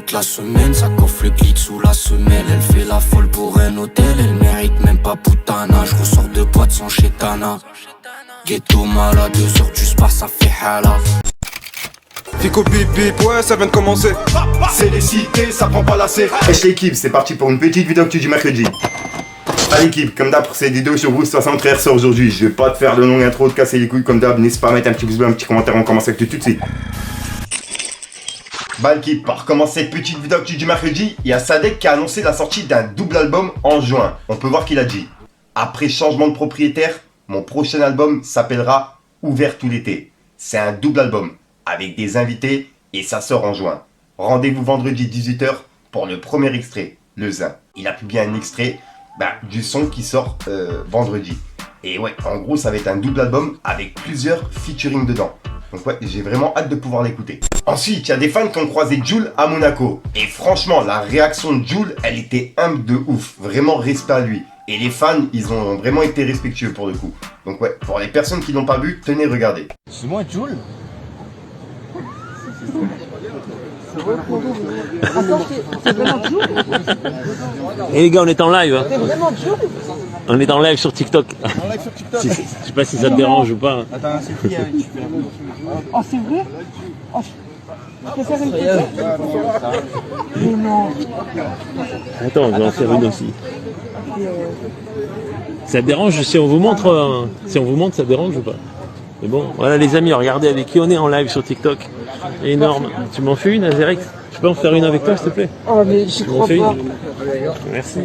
toute la semaine. Ça coffre le glitch sous la semelle. Elle fait la folle pour un hôtel. Elle mérite même pas putana. Je ressors de boîte sans chétana. Ghetto mal à 2h du spar, ça fait hala. Fico bip bip, ouais ça vient de commencer. C'est les cités, ça prend pas la C. Wesh l'équipe, c'est parti pour une petite vidéo actu du mercredi. Allez l'équipe, comme d'hab pour cette vidéo sur vous 63 RC aujourd'hui. Je vais pas te faire de longue intro, de casser les couilles comme d'hab. N'hésite pas à mettre un petit pouce bleu, un petit commentaire, on commence avec tout de suite. Bah l'équipe, pour commencer cette petite vidéo actu du mercredi, il y a Sadek qui a annoncé la sortie d'un double album en juin. On peut voir qu'il a dit: après changement de propriétaire, mon prochain album s'appellera Ouvert tout l'été. C'est un double album avec des invités et ça sort en juin. Rendez-vous vendredi 18h pour le premier extrait, le Zin. Il a publié un extrait du son qui sort vendredi. Et ouais, en gros ça va être un double album avec plusieurs featuring dedans. Donc ouais, j'ai vraiment hâte de pouvoir l'écouter. Ensuite, il y a des fans qui ont croisé Jul à Monaco. Et franchement, la réaction de Jul, elle était humble de ouf. Vraiment respect à lui. Et les fans, ils ont vraiment été respectueux pour le coup. Donc ouais, pour les personnes qui l'ont pas vu, tenez, regardez. C'est moi Jul. Attends, c'est vraiment Jul? Et les gars, on est en live. Hein. C'est vraiment Jul? On est en live sur TikTok. En live sur TikTok. Je sais pas si ça te dérange ou pas. Attends, c'est qui tu fais la photo. Oh, c'est vrai? Oh, je peux faire une photo? Mais non. Attends, je vais en faire une aussi. Ça te dérange si on vous montre si on vous montre, ça te dérange ou pas? C'est bon. Voilà les amis, regardez avec qui on est en live sur TikTok. Énorme. Tu m'en fais une, Azerix? Je peux en faire une avec toi, s'il te plaît? Oh, mais j'y crois pas. Merci.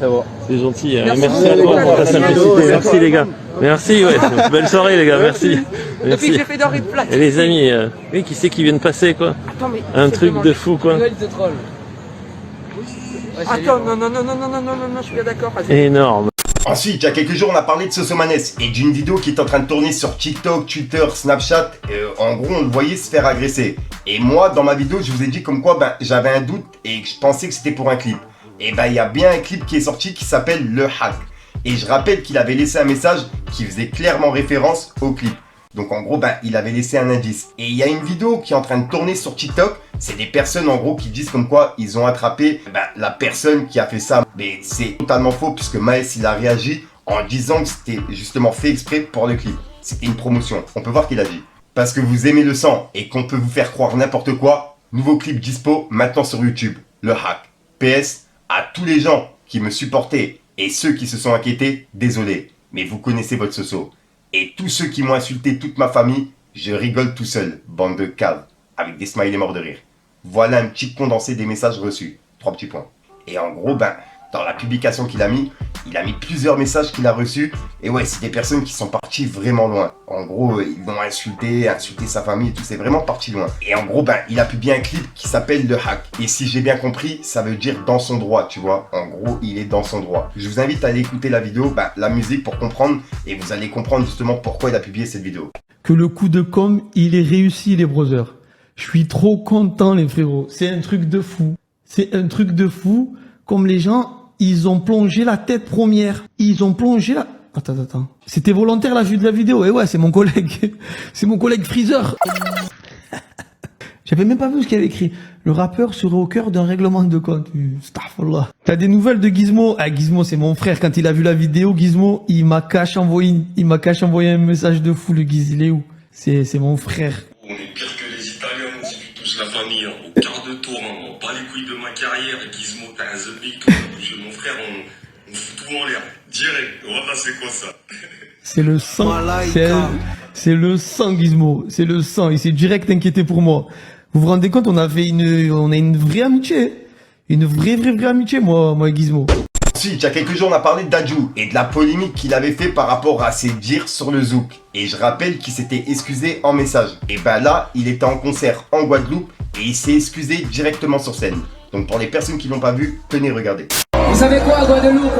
Ça va. C'est gentil. Merci à toi pour ta simplicité. Merci les gars. Merci, ouais. Belle soirée les gars, merci. Depuis que j'ai fait Dory Black. Et les amis, oui, qui c'est qui vient de passer quoi? Attends, mais un truc de fou quoi. Attends, non, je suis bien d'accord. Énorme. Ensuite, il y a quelques jours, on a parlé de Sosomanes et d'une vidéo qui est en train de tourner sur TikTok, Twitter, Snapchat. En gros, on le voyait se faire agresser. Et moi, dans ma vidéo, je vous ai dit comme quoi j'avais un doute et que je pensais que c'était pour un clip. Et il y a bien un clip qui est sorti qui s'appelle Le Hack. Et je rappelle qu'il avait laissé un message qui faisait clairement référence au clip. Donc en gros, il avait laissé un indice. Et il y a une vidéo qui est en train de tourner sur TikTok. C'est des personnes en gros qui disent comme quoi ils ont attrapé la personne qui a fait ça. Mais c'est totalement faux puisque Maes il a réagi en disant que c'était justement fait exprès pour le clip. C'était une promotion. On peut voir qu'il a dit: parce que vous aimez le sang et qu'on peut vous faire croire n'importe quoi, nouveau clip dispo maintenant sur YouTube. Le Hack. PS, à tous les gens qui me supportaient et ceux qui se sont inquiétés, désolé. Mais vous connaissez votre soso. Et tous ceux qui m'ont insulté, toute ma famille, je rigole tout seul, bande de caves, avec des smileys morts de rire. Voilà un petit condensé des messages reçus. 3 petits points. Et en gros, dans la publication qu'il a mis, il a mis plusieurs messages qu'il a reçus. Et ouais, c'est des personnes qui sont parties vraiment loin. En gros, ils l'ont insulté sa famille et tout, c'est vraiment parti loin. Et en gros, il a publié un clip qui s'appelle Le Hack. Et si j'ai bien compris, ça veut dire dans son droit, tu vois. En gros, il est dans son droit. Je vous invite à aller écouter la vidéo, la musique pour comprendre. Et vous allez comprendre justement pourquoi il a publié cette vidéo. Que le coup de com', il est réussi, les brothers. Je suis trop content, les frérots. C'est un truc de fou. C'est un truc de fou. Comme les gens, ils ont plongé la tête première. Ils ont plongé la... Attends. C'était volontaire la vue de la vidéo. Et ouais, c'est mon collègue. C'est mon collègue Freezer. J'avais même pas vu ce qu'il avait écrit. Le rappeur serait au cœur d'un règlement de compte. Astaghfirullah. T'as des nouvelles de Gizmo? Ah, Gizmo, c'est mon frère. Quand il a vu la vidéo, Gizmo, il m'a caché envoyé un message de fou. Le Giz, il est où? C'est mon frère. On est pire que les Italiens, on dit tous la famille, au quart de tour, on bat les couilles de ma carrière, Gizmo, t'as un zombie, tout ça, mon frère, on fout tout en l'air, direct, voilà c'est quoi ça? C'est le sang, c'est le sang Gizmo, c'est le sang, il s'est direct inquiété pour moi. Vous vous rendez compte, on a une vraie amitié, une vraie amitié, moi et Gizmo. Ensuite, il y a quelques jours, on a parlé d'Adjou et de la polémique qu'il avait fait par rapport à ses dires sur le zouk. Et je rappelle qu'il s'était excusé en message. Et là, il était en concert en Guadeloupe et il s'est excusé directement sur scène. Donc pour les personnes qui l'ont pas vu, tenez, regardez. Vous savez quoi, à Guadeloupe?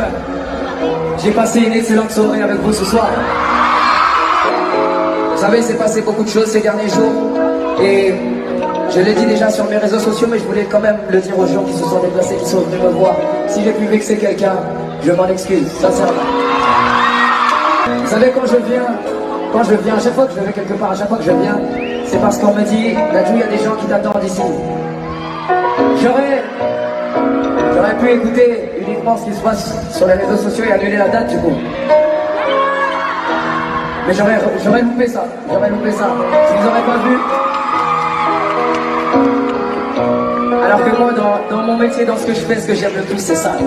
J'ai passé une excellente soirée avec vous ce soir. Vous savez, c'est passé beaucoup de choses ces derniers jours. Et je l'ai dit déjà sur mes réseaux sociaux, mais je voulais quand même le dire aux gens qui se sont déplacés, qui sont venus me voir. Si j'ai pu vexer quelqu'un, je m'en excuse, sincèrement. Vous savez, quand je viens, à chaque fois que je vais quelque part, à chaque fois que je viens, c'est parce qu'on me dit, Nadjou, il y a des gens qui t'attendent ici. J'aurais pu écouter uniquement ce qui se passe sur les réseaux sociaux et annuler la date du coup. Mais j'aurais loupé ça. Si vous n'aurez pas vu. Alors que moi, dans mon métier, dans ce que je fais, ce que j'aime le plus, c'est ça. C'est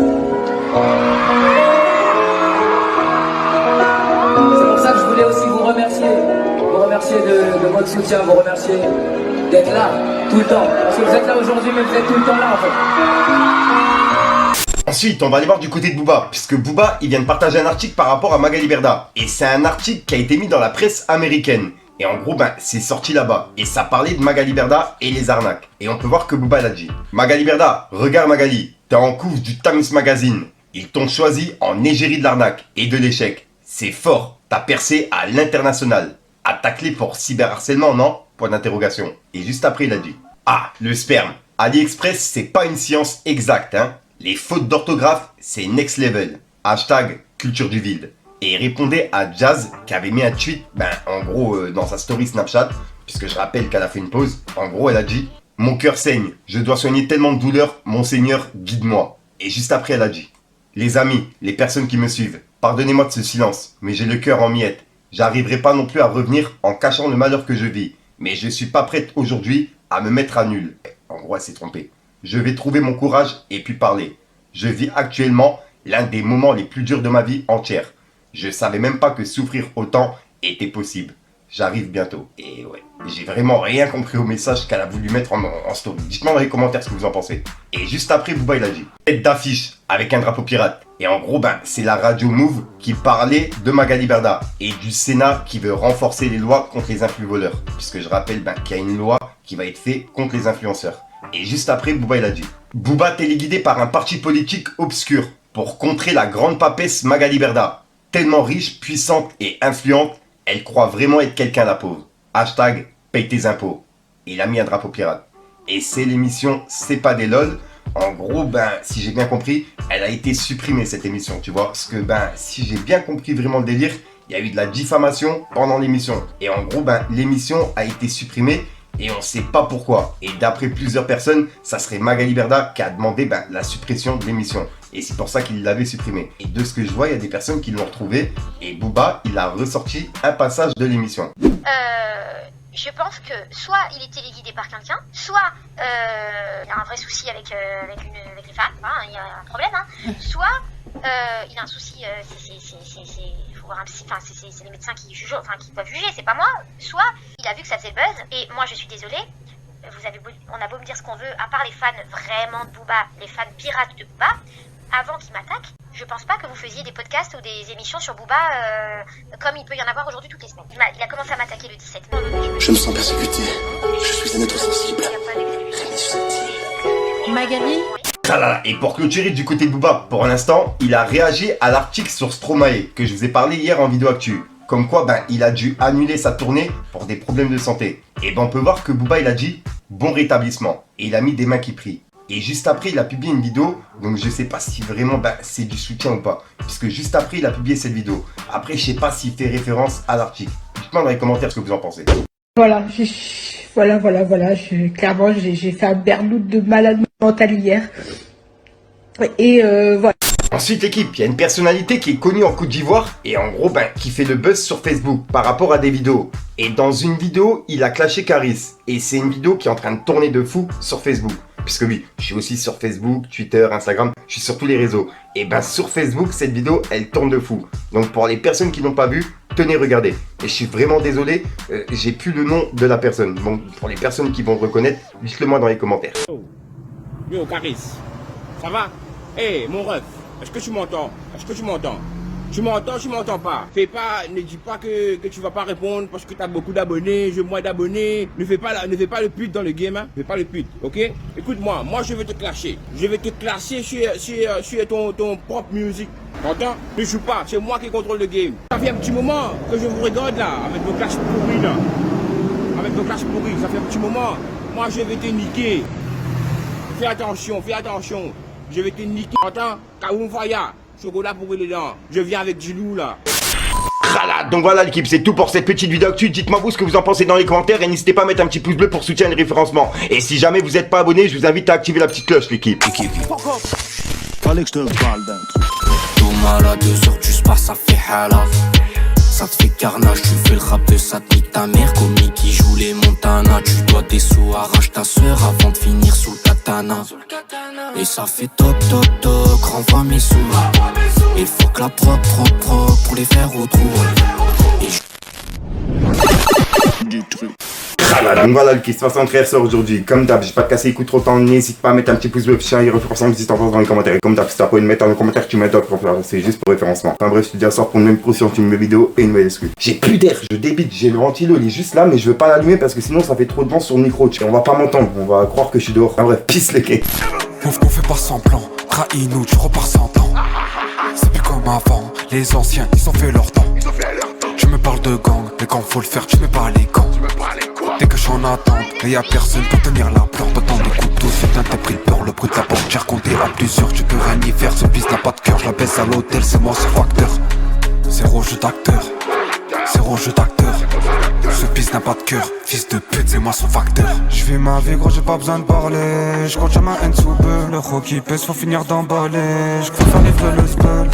pour ça que je voulais aussi vous remercier de votre soutien, vous remercier d'être là tout le temps. Parce que vous êtes là aujourd'hui, mais vous êtes tout le temps là en fait. Ensuite, on va aller voir du côté de Booba, puisque Booba, il vient de partager un article par rapport à Magali Berda. Et c'est un article qui a été mis dans la presse américaine. Et en gros, c'est sorti là-bas. Et ça parlait de Magali Berda et les arnaques. Et on peut voir que Booba l'a dit. Magali Berda, regarde Magali, t'es en couve du Times Magazine. Ils t'ont choisi en égérie de l'arnaque et de l'échec. C'est fort, t'as percé à l'international. Attaque-les pour cyberharcèlement, non ? Point d'interrogation. Et juste après, il a dit. Ah, le sperme. AliExpress, c'est pas une science exacte, hein. Les fautes d'orthographe, c'est next level. Hashtag culture du vide. Et il répondait à Jazz qui avait mis un tweet, en gros, dans sa story Snapchat, puisque je rappelle qu'elle a fait une pause. En gros, elle a dit « Mon cœur saigne, je dois soigner tellement de douleur, mon Seigneur, guide-moi. » Et juste après, elle a dit « Les amis, les personnes qui me suivent, pardonnez-moi de ce silence, mais j'ai le cœur en miettes. J'arriverai pas non plus à revenir en cachant le malheur que je vis. Mais je suis pas prête aujourd'hui à me mettre à nul. » En gros, elle s'est trompée. Je vais trouver mon courage et puis parler. Je vis actuellement l'un des moments les plus durs de ma vie entière. Je savais même pas que souffrir autant était possible. J'arrive bientôt. Et ouais, j'ai vraiment rien compris au message qu'elle a voulu mettre en story. Dites-moi dans les commentaires ce que vous en pensez. Et juste après, Booba il a dit tête d'affiche avec un drapeau pirate. Et en gros, c'est la radio Move qui parlait de Magali Berda et du Sénat qui veut renforcer les lois contre les influvoleurs. Puisque je rappelle qu'il y a une loi qui va être faite contre les influenceurs. Et juste après, Booba il a dit Booba téléguidé par un parti politique obscur pour contrer la grande papesse Magali Berda. Tellement riche, puissante et influente, elle croit vraiment être quelqu'un la pauvre. Hashtag paye tes impôts. Et il a mis un drapeau pirate. Et c'est l'émission C'est pas des lol. En gros, si j'ai bien compris, elle a été supprimée cette émission, tu vois. Parce que si j'ai bien compris vraiment le délire, il y a eu de la diffamation pendant l'émission. Et en gros, l'émission a été supprimée. Et on sait pas pourquoi. Et d'après plusieurs personnes, ça serait Magali Berda qui a demandé la suppression de l'émission. Et c'est pour ça qu'il l'avait supprimée. Et de ce que je vois, il y a des personnes qui l'ont retrouvé. Et Booba, il a ressorti un passage de l'émission. Je pense que soit il est téléguidé par quelqu'un, soit il y a un vrai souci avec les femmes, il y a un problème, soit il a un souci, faut voir un psy, c'est les médecins qui jugent, qui doivent juger, c'est pas moi. Soit il a vu que ça faisait buzz, et moi je suis désolée, on a beau me dire ce qu'on veut, à part les fans vraiment de Booba, les fans pirates de Booba, avant qu'ils m'attaquent, je pense pas que vous faisiez des podcasts ou des émissions sur Booba comme il peut y en avoir aujourd'hui toutes les semaines. Il a commencé à m'attaquer le 17 mai. Je me sens persécuté. Je suis un être sensible. Magali. Et pour clôturer du côté de Booba, pour l'instant, il a réagi à l'article sur Stromae que je vous ai parlé hier en vidéo actu. Comme quoi, il a dû annuler sa tournée pour des problèmes de santé. Et on peut voir que Booba, il a dit bon rétablissement. Et il a mis des mains qui prient. Et juste après, il a publié une vidéo, donc je sais pas si vraiment c'est du soutien ou pas. Puisque juste après, il a publié cette vidéo. Après, je sais pas s'il fait référence à l'article. Dites-moi dans les commentaires ce que vous en pensez. Voilà, clairement, j'ai fait un bernout de malade mental hier. Et voilà. Ensuite l'équipe, il y a une personnalité qui est connue en Côte d'Ivoire et en gros qui fait le buzz sur Facebook par rapport à des vidéos. Et dans une vidéo, il a clashé Caris. Et c'est une vidéo qui est en train de tourner de fou sur Facebook. Puisque oui, je suis aussi sur Facebook, Twitter, Instagram, je suis sur tous les réseaux. Et sur Facebook, cette vidéo, elle tourne de fou. Donc pour les personnes qui n'ont pas vu, tenez, regardez. Et je suis vraiment désolé, j'ai plus le nom de la personne. Donc pour les personnes qui vont reconnaître, dites-le moi dans les commentaires. Yo, Caris, ça va? Hey, mon ref, est-ce que tu m'entends? Tu m'entends pas. Ne dis pas que tu vas pas répondre parce que tu as beaucoup d'abonnés, j'ai moins d'abonnés. Ne fais pas le pute dans le game, Ne fais pas le pute, ok? Écoute-moi, moi je vais te clasher. Je vais te clasher sur ton propre musique. T'entends? Ne joue pas, c'est moi qui contrôle le game. Ça fait un petit moment que je vous regarde là, avec vos clashs pourris là. Ça fait un petit moment. Moi je vais te niquer. Fais attention. Je vais te niquer. T'entends? Kaoum Faya. Chocolat pour les dents. Je viens avec du loup là. Donc voilà l'équipe, c'est tout pour cette petite vidéo actu. Dites-moi vous ce que vous en pensez dans les commentaires et n'hésitez pas à mettre un petit pouce bleu pour soutenir le référencement. Et si jamais vous n'êtes pas abonné, je vous invite à activer la petite cloche l'équipe. Fallait que je te parle d'un truc. Tout mal à 2 heures du spar, ça fait hala. Ça te fait carnage, tu fais le rap de ça, te nique ta mère. Commis qui joue les Montana. Tu dois des sous, arrache ta soeur avant de finir sous le katana. Et ça fait toc toc toc, renvoie mes sous. Il faut que la propre pour les faire au trou. Donc voilà le kiss 63 sort aujourd'hui. Comme d'hab, j'ai pas te casser les coups trop temps. N'hésite pas à mettre un petit pouce bleu, chien et référencement si t'en penses dans les commentaires. Et comme d'hab, si t'as pas envie de mettre dans les commentaires, tu mets d'autres pour faire. C'est juste pour référencement. Enfin bref, je te dis à soir pour une même pro sur une nouvelle vidéo et une nouvelle excuse. J'ai plus d'air, je débite, j'ai le ventilo, il est juste là, mais je veux pas l'allumer parce que sinon ça fait trop de vent sur le micro. Et on va pas m'entendre, on va croire que je suis dehors. Enfin bref, pisse les quais. On fait pas semblant, trahis-nous, tu repars 100 ans. C'est plus comme avant, les anciens, ils ont fait leur temps. Tu me parles de gang, mais quand faut le faire, tu mets pas les gants. Dès que je suis en attente, et y'a personne pour tenir la plante. T'entends des coups de tous, putain t'as pris peur. Le bruit de la portière compté à plusieurs, tu peux rien y faire. Ce piste n'a pas de cœur, je la baisse à l'hôtel, c'est moi ce facteur. Zéro jeu d'acteur, zéro jeu d'acteur. Ce piste n'a pas de cœur, fils de pute, c'est moi son facteur. Je vis ma vie gros, j'ai pas besoin de parler. Je compte jamais un sous-peu. Le rock qui pèse, faut finir d'emballer. Je préfère livrer le spell.